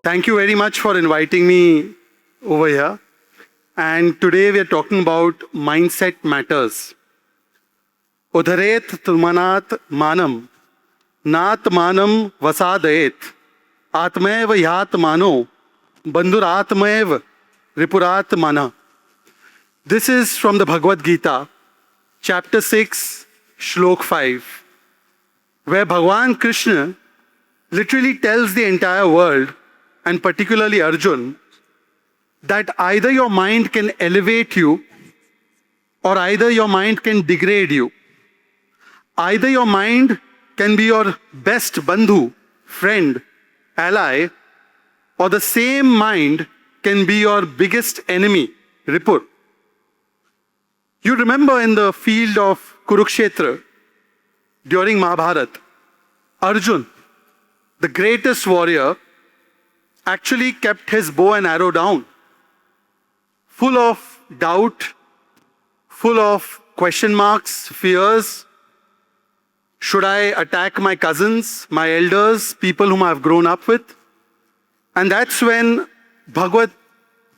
Thank you very much for inviting me over here. And today we are talking about mindset matters. Udharet tulmanat manam, nat manam vasadayet, atmaev yat mano, bandhuratmaev ripurat mana. This is from the Bhagavad Gita, chapter 6, shlok 5, where Bhagwan Krishna literally tells the entire world, and particularly Arjun, that either your mind can elevate you or either your mind can degrade you. Either your mind can be your best bandhu, friend, ally, or the same mind can be your biggest enemy, Ripur. You remember in the field of Kurukshetra during Mahabharata, Arjun, the greatest warrior, actually kept his bow and arrow down, full of doubt, full of question marks, fears. Should I attack my cousins, my elders, people whom I've grown up with? And that's when Bhagavad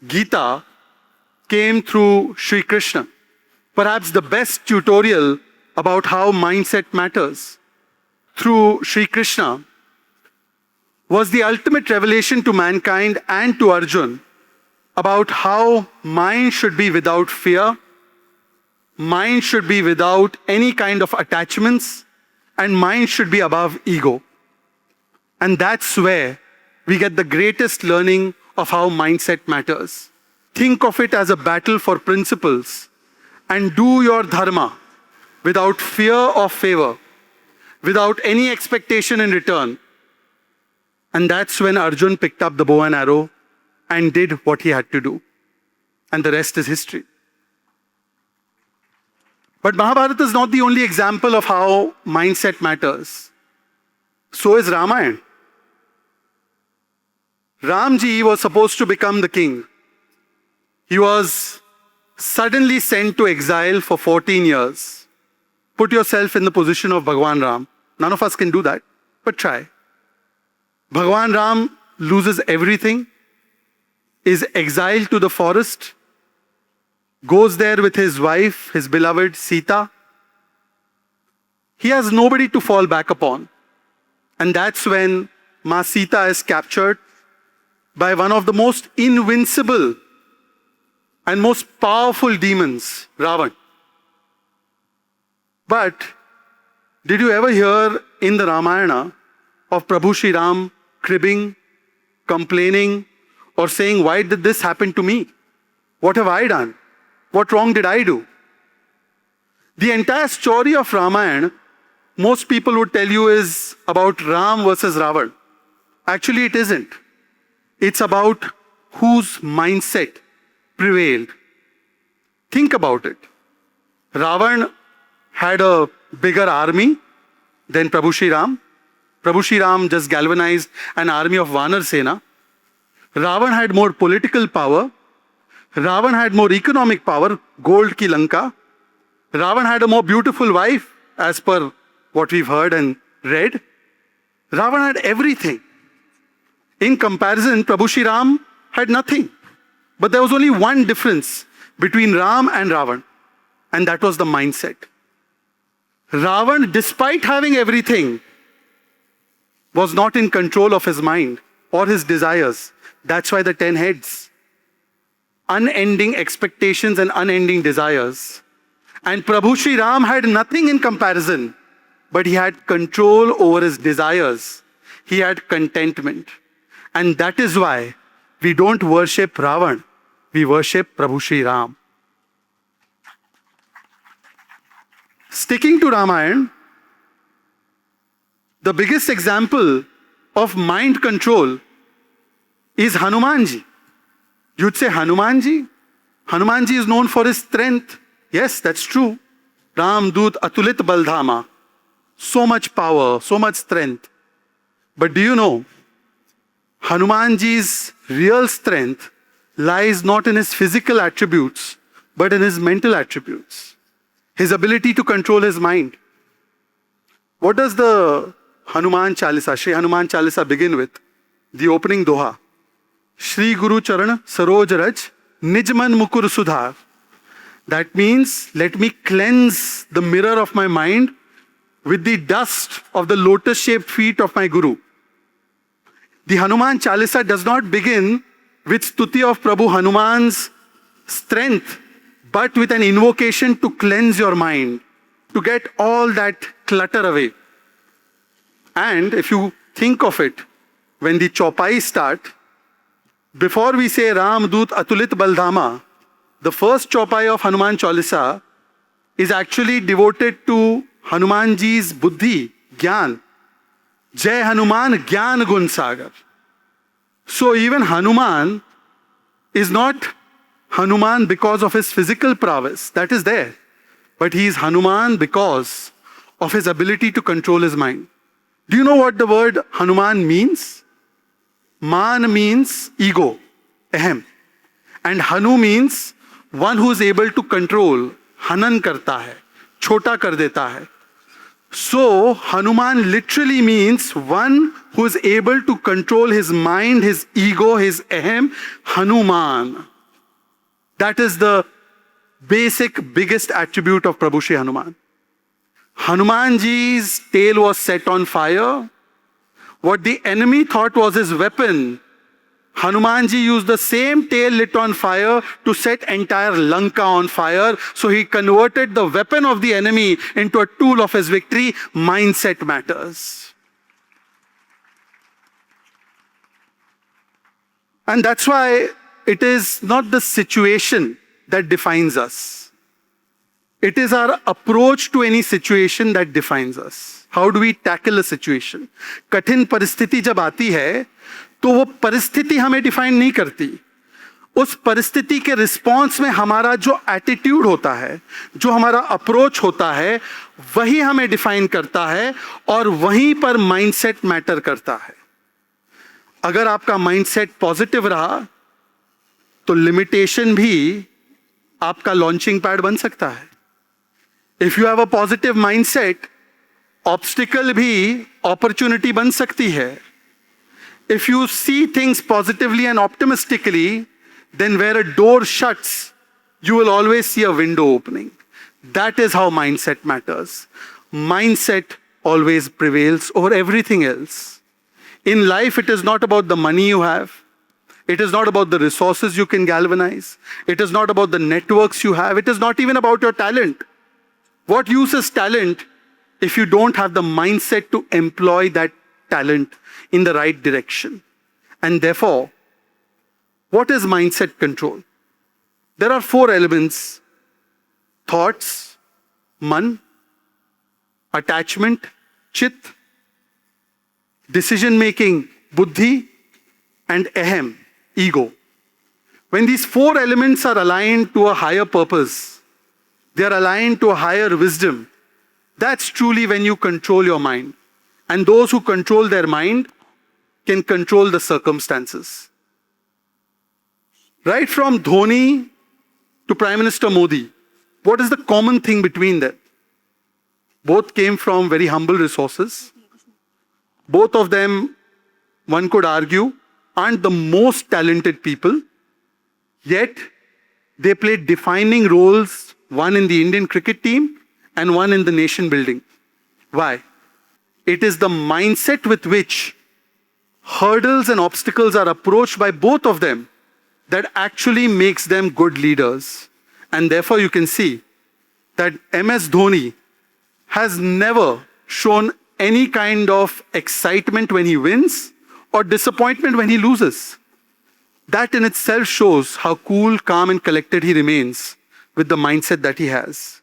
Gita came through Sri Krishna. Perhaps the best tutorial about how mindset matters through Sri Krishna was the ultimate revelation to mankind and to Arjun about how mind should be without fear, mind should be without any kind of attachments, and mind should be above ego. And that's where we get the greatest learning of how mindset matters. Think of it as a battle for principles and do your dharma without fear or favor, without any expectation in return. And that's when Arjun picked up the bow and arrow and did what he had to do. And the rest is history. But Mahabharata is not the only example of how mindset matters. So is Ramayana. Ramji was supposed to become the king. He was suddenly sent to exile for 14 years. Put yourself in the position of Bhagwan Ram. None of us can do that, but try. Bhagwan Ram loses everything, is exiled to the forest, goes there with his wife, his beloved Sita. He has nobody to fall back upon. And that's when Ma Sita is captured by one of the most invincible and most powerful demons, Ravan. But did you ever hear in the Ramayana of Prabhu Shri Ram cribbing, complaining, or saying, why did this happen to me? What have I done? What wrong did I do? The entire story of Ramayana, most people would tell you, is about Ram versus Ravan. Actually, it isn't. It's about whose mindset prevailed. Think about it. Ravan had a bigger army than Prabhu Shri Ram. Prabhu Shri Ram just galvanized an army of Vanar Sena. Ravan had more political power. Ravan had more economic power, gold ki Lanka. Ravan had a more beautiful wife, as per what we've heard and read. Ravan had everything. In comparison, Prabhu Shri Ram had nothing. But there was only one difference between Ram and Ravan, and that was the mindset. Ravan, despite having everything, was not in control of his mind or his desires. That's why the 10 heads. Unending expectations and unending desires. And Prabhu Shri Ram had nothing in comparison, but he had control over his desires. He had contentment. And that is why we don't worship Ravan, we worship Prabhu Shri Ram. Sticking to Ramayana, the biggest example of mind control is Hanumanji. You'd say Hanumanji? Hanumanji is known for his strength. Yes, that's true. Ram Dut Atulit Baldhama. So much power, so much strength. But do you know, Hanumanji's real strength lies not in his physical attributes, but in his mental attributes. His ability to control his mind. What does the Hanuman Chalisa, Shri Hanuman Chalisa begin with? The opening doha. Shri Guru Charan Saroj Raj Nijman Mukur Sudhar. That means, let me cleanse the mirror of my mind with the dust of the lotus-shaped feet of my Guru. The Hanuman Chalisa does not begin with stuti of Prabhu Hanuman's strength, but with an invocation to cleanse your mind, to get all that clutter away. And if you think of it, when the chaupai start, before we say Ram Dut Atulit Baldhama, the first chaupai of Hanuman Chalisa is actually devoted to Hanumanji's buddhi, gyan. Jai Hanuman Gyan Gun Sagar. So even Hanuman is not Hanuman because of his physical prowess, that is there. But he is Hanuman because of his ability to control his mind. Do you know what the word Hanuman means? Man means ego, ahem. And Hanu means one who is able to control, Hanan karta hai, chota kar deta hai. So Hanuman literally means one who is able to control his mind, his ego, his ahem, Hanuman. That is the basic, biggest attribute of Prabhu Shri Hanuman. Hanumanji's tail was set on fire. What the enemy thought was his weapon, Hanumanji used the same tail lit on fire to set entire Lanka on fire. So he converted the weapon of the enemy into a tool of his victory. Mindset matters. And that's why it is not the situation that defines us. It is our approach to any situation that defines us. How do we tackle a situation? कठिन परिस्थिति जब आती है, तो वो परिस्थिति हमें define नहीं करती. उस परिस्थिति के रिस्पॉन्स में हमारा जो एटीट्यूड होता है, जो हमारा अप्रोच होता है, वही हमें डिफाइन करता है और वहीं पर माइंडसेट मैटर करता है. अगर आपका माइंडसेट पॉजिटिव रहा, तो लिमिटेशन भी आपका लॉन्चिंग पैड बन सकता है. If you have a positive mindset, obstacle भी अपॉर्चुनिटी बन सकती है. If you see things positively and optimistically, then where a door shuts, you will always see a window opening. That is how mindset matters. Mindset always prevails over everything else. In life, it is not about the money you have. It is not about the resources you can galvanize. It is not about the networks you have. It is not even about your talent. What use is talent if you don't have the mindset to employ that talent in the right direction? And therefore, what is mindset control? There are 4 elements: thoughts, man, attachment, chit, decision making, buddhi, and ahem, ego. When these 4 elements are aligned to a higher purpose, they are aligned to a higher wisdom, that's truly when you control your mind. And those who control their mind can control the circumstances. Right from Dhoni to Prime Minister Modi, what is the common thing between them? Both came from very humble resources. Both of them, one could argue, aren't the most talented people. Yet, they played defining roles, one in the Indian cricket team and one in the nation building. Why? It is the mindset with which hurdles and obstacles are approached by both of them that actually makes them good leaders. And therefore you can see that MS Dhoni has never shown any kind of excitement when he wins or disappointment when he loses. That in itself shows how cool, calm and collected he remains with the mindset that he has.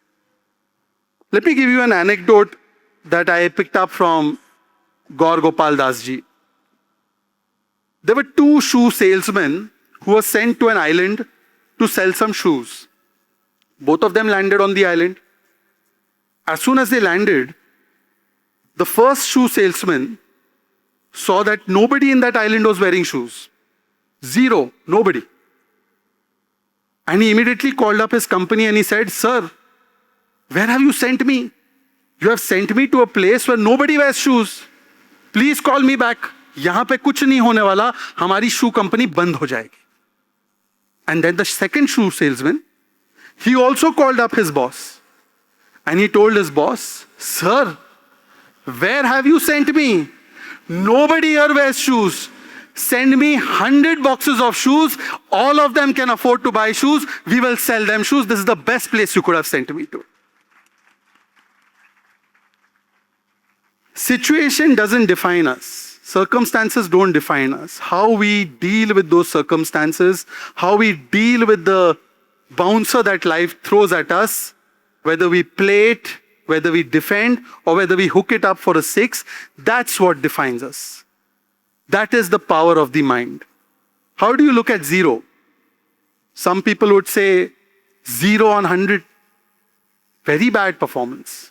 Let me give you an anecdote that I picked up from Gaur Gopal Das ji. There were 2 shoe salesmen who were sent to an island to sell some shoes. Both of them landed on the island. As soon as they landed, the first shoe salesman saw that nobody in that island was wearing shoes. 0, nobody. And he immediately called up his company and he said, "Sir, where have you sent me? You have sent me to a place where nobody wears shoes. Please call me back." यहाँ पे कुछ नहीं होने वाला, हमारी शू company बंद हो जाएगी. And then the second shoe salesman, he also called up his boss. And he told his boss, "Sir, where have you sent me? Nobody here wears shoes. Send me 100 boxes of shoes. All of them can afford to buy shoes. We will sell them shoes. This is the best place you could have sent me to." Situation doesn't define us. Circumstances don't define us. How we deal with those circumstances, how we deal with the bouncer that life throws at us, whether we play it, whether we defend, or whether we hook it up for a 6, that's what defines us. That is the power of the mind. How do you look at 0? Some people would say 0 on 100, very bad performance.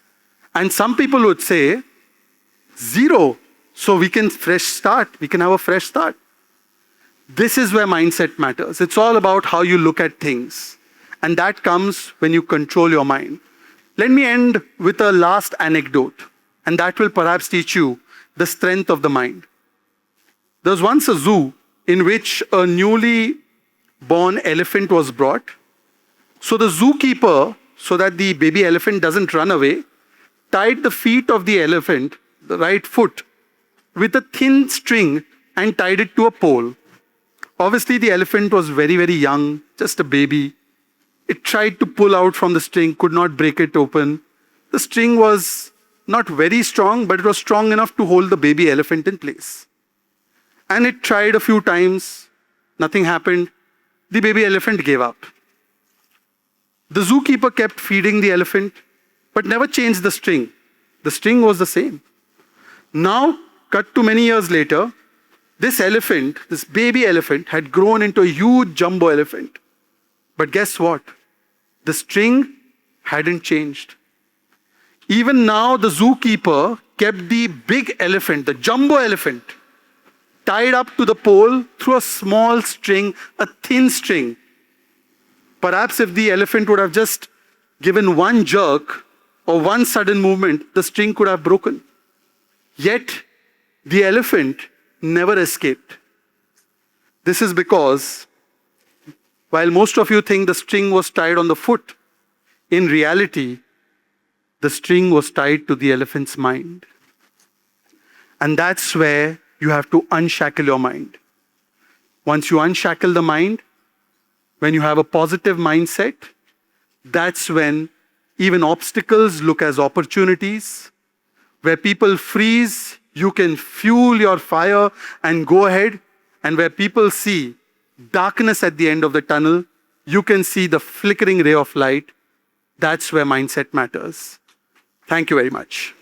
And some people would say 0, so we can fresh start, we can have a fresh start. This is where mindset matters. It's all about how you look at things. And that comes when you control your mind. Let me end with a last anecdote, and that will perhaps teach you the strength of the mind. There was once a zoo in which a newly born elephant was brought. So the zookeeper, so that the baby elephant doesn't run away, tied the feet of the elephant, the right foot, with a thin string and tied it to a pole. Obviously, the elephant was very, very young, just a baby. It tried to pull out from the string, could not break it open. The string was not very strong, but it was strong enough to hold the baby elephant in place. And it tried a few times, nothing happened. The baby elephant gave up. The zookeeper kept feeding the elephant, but never changed the string. The string was the same. Now, cut to many years later, this elephant, this baby elephant, had grown into a huge jumbo elephant. But guess what? The string hadn't changed. Even now, the zookeeper kept the big elephant, the jumbo elephant, tied up to the pole through a small string, a thin string. Perhaps if the elephant would have just given one jerk or one sudden movement, the string could have broken. Yet, the elephant never escaped. This is because, while most of you think the string was tied on the foot, in reality, the string was tied to the elephant's mind. And that's where you have to unshackle your mind. Once you unshackle the mind, when you have a positive mindset, that's when even obstacles look as opportunities. Where people freeze, you can fuel your fire and go ahead. And where people see darkness at the end of the tunnel, you can see the flickering ray of light. That's where mindset matters. Thank you very much.